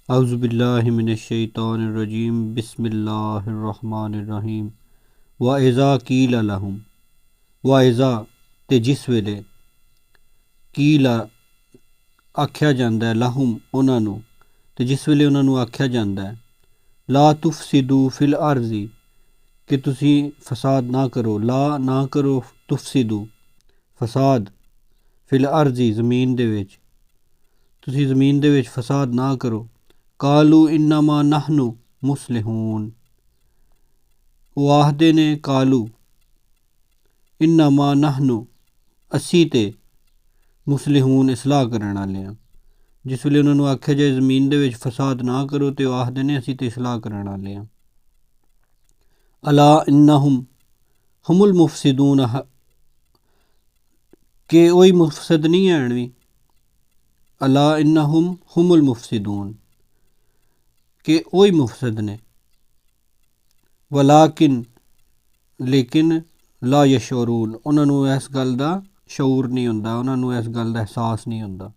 औज़ु बिल्लाहि मिनश्शैतानिर्रजीम बिस्मिल्लाहिर्रहमानिर्रहीम व इज़ा कील लहुम व इज़ा ते जिस वेले कीला आख्या जाता है लहुम उन्होंने तो जिस वेले उन्होंने आख्या जाता है ला तुफसिदू फिल अर्ज़ी कि तुसी फसाद ना करो, ला ना करो तुफसिदू फसाद फिल अर्ज़ी ज़मीन दे विच तुसी ज़मीन दे विच फसाद ना करो। कालू इन्नमा नहनु मुसलिहून वो आखदे ने कालू इन्नमा नहनु असी ते मुसलिहून इसलाह करन वाले हैं। जिस वेले उन्होंने आख्या जाए ज़मीन दे विच फसाद ना करो तो आखदे ने असी ते इसलाह करन वाले हैं। अला इन्नहुम हुमुल मुफसिदून के ओही मुफसद नहीं हैन भी। अला इन्नहुम हुमुल मुफसिदून के ओही मुफसद ने। वलाकिन लेकिन ला यशूरून उन्होंने इस गल का शऊर नहीं होंदा, उन्होंने इस गल का एहसास नहीं होंदा।